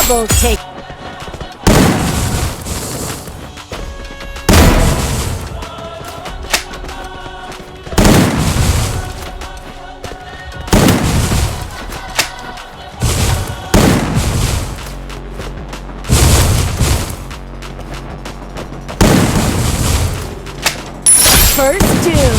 Double take. First doom.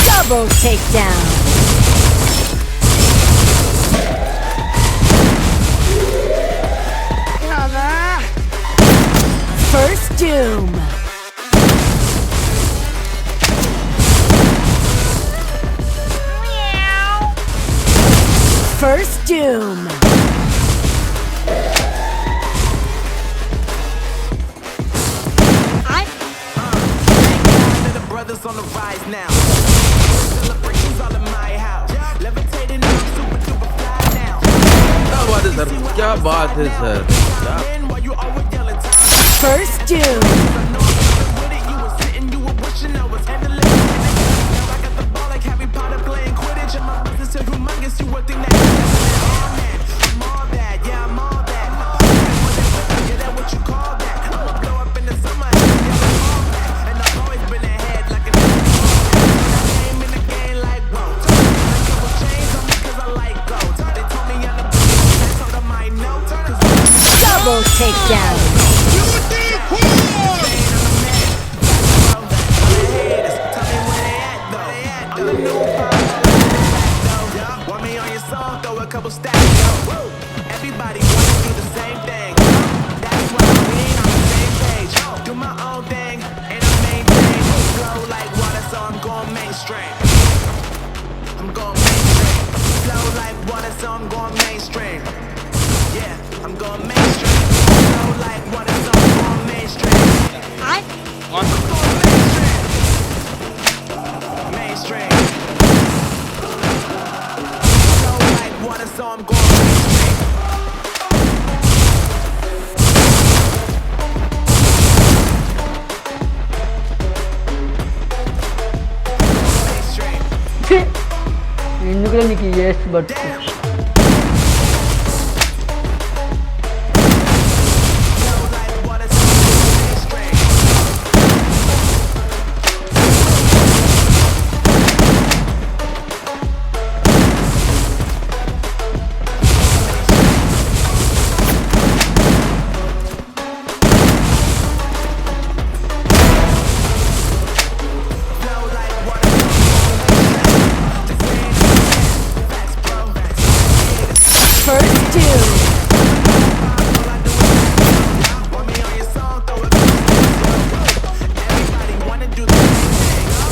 Double takedown. First doom. First doom. The brothers on the rise now. Celebrations all in my house. Levitating now, super duper fly now. क्या बात है sir First doom. Double takedown. Want me on your song, throw a couple stacks. Everybody wanna do the same thing. That's why we ain't on the same page. Do my own thing, and I maintain. Flow like water, so I'm going mainstream. I'm going mainstream. Flow like water, so I'm going mainstream. Yeah, I'm going mainstream. Flow like water, so I'm going mainstream. I'm going mainstream. Mainstream. Flow like water, so I'm going mainstream. Mainstream. ఎందుకు నీకు yes but Flow like water, so I'm going mainstream. Flow like water, so I'm going mainstream. Facts, bro. First doom. Want me on your song, throw a couple stacks. Everybody wanna do the same thing.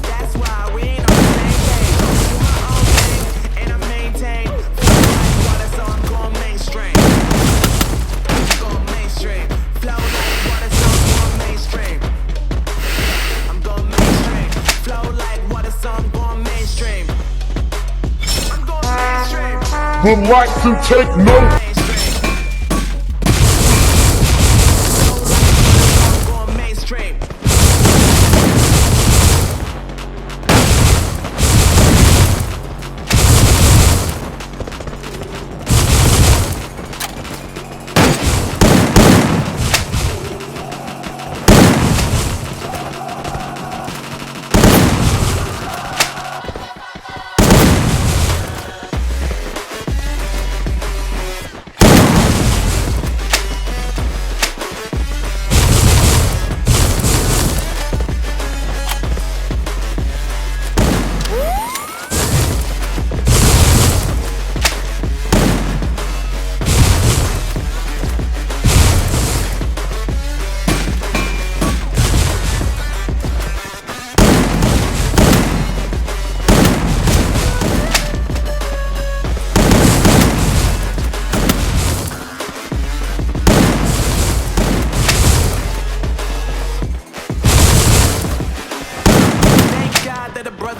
That's why we ain't on the same page. Do my own thing, and I maintain. Flow like water, so I'm going mainstream. I'm going mainstream. Flow like water, so I'm going mainstream. I'm going mainstream. Flow like water, so I'm going mainstream. I'm going mainstream. Would like to take note. Mainstream. I'm going mainstream.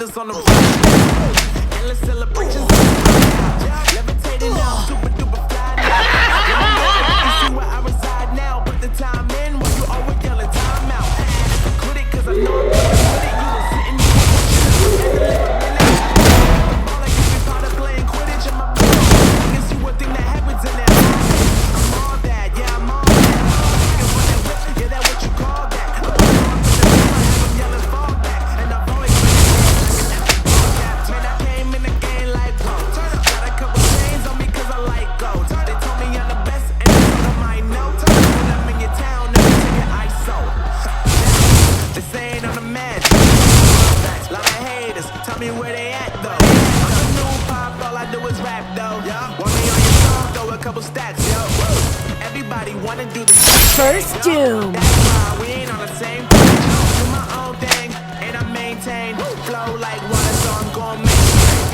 brothers on the run. Endless celebrations. Levitating now, super duper fly now. You see where I reside now. Put the time in while you always yelling time out. Quit it, cause I know I'm coming with it. You were sitting, you were ball like you be part of playing Quidditch in my blood. I can see one thing that happens in there. I'm all that, yeah, I'm all that. Yeah, that what you call that. I'm yelling fall back, and I've always been man, I came in the game like whoa. Got a couple chains on me cause I like gold. They told me I'm the best, and I told them I know. When I'm in your town, never take your ISO. This ain't on the man. Lot of haters, tell me where they at though. I'm a new pop, all I do is rap though. Want me on your song, throw a couple stacks, yo. Everybody wanna do the same. First doom. That's why we ain't on the same page. Do my own thing, and I maintain. Flow like water, so I'm going mainstream.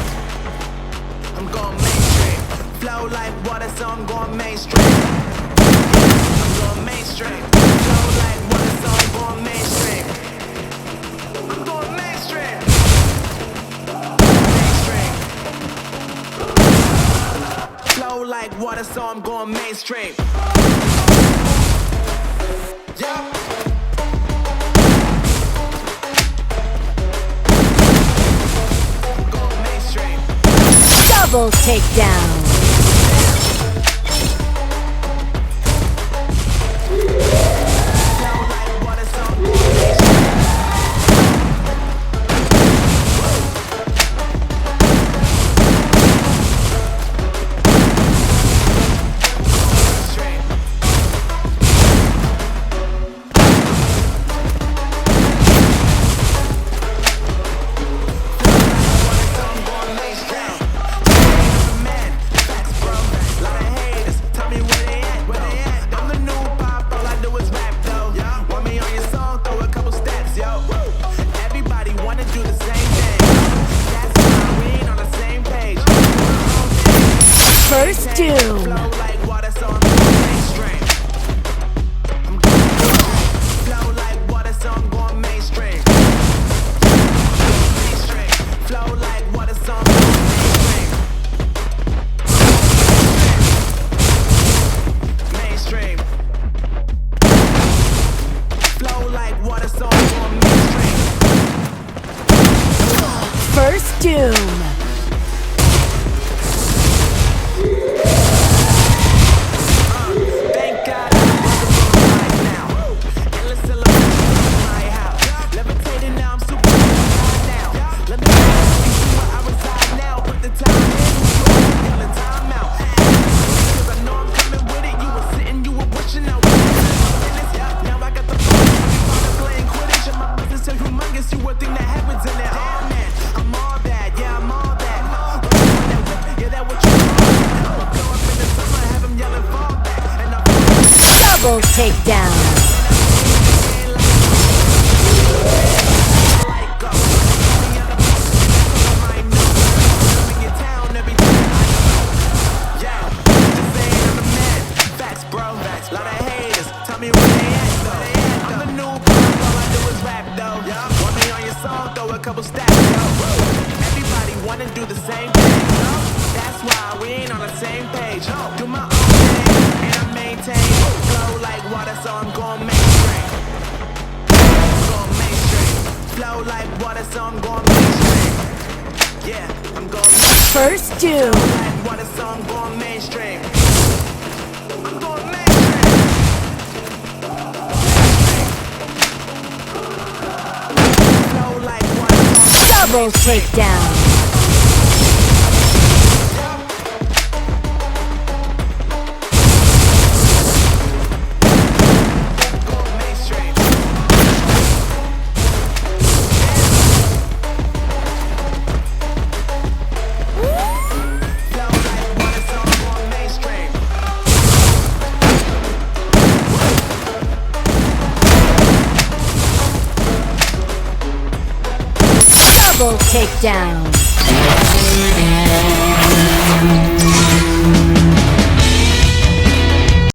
I'm going mainstream. Flow like water, so I'm going mainstream. I'm going mainstream. Flow like water, so I'm going mainstream. I'm going mainstream. Mainstream. Flow like water, so I'm going mainstream. Yeah. Going mainstream. Double takedown. Flow like water, so I'm going mainstream. First doom. Flow like water, so I'm going mainstream. I'm going flow like water, so I'm going mainstream. Mainstream. Flow like water, so I'm going mainstream. Mainstream. Flow like water, so I'm going mainstream. First doom. Thank God I'm right now. Endless celebrations in my house. Levitating now, I'm super high now. Let me see where I reside now. Put the time in, you always yelling time out. Cause I know I'm coming with it. You were sitting, you were wishing I was now I got the phone. You started playing Quidditch, and my business so humongous. You would think that happens in there. Damn man, I'm all that, yeah, I'm all that. Yeah, that what you want. Blow up in the summer, have him yelling fall back. And I'm Double takedown. like go. Me on the bus, I know. I'm in your town every time I know. Yeah, this ain't on the man. Facts, bro. Facts. Lot of haters, tell me where they at though. I'm the new pop, all I do is rap though. Want me on your song, throw a couple stacks, yo. Everybody wanna do the same thing, yo. That's why we ain't on the same page. Do my own thing, and I maintain. Flow like water, so I'm going mainstream. Going mainstream. Flow like water, so I'm going mainstream. Yeah, I'm going mainstream. First doom. Like water, so I'm going mainstream. I'm going mainstream. Flow like water, so I'm Double takedown. going mainstream. Flow like water, so I'm going mainstream. Double takedown.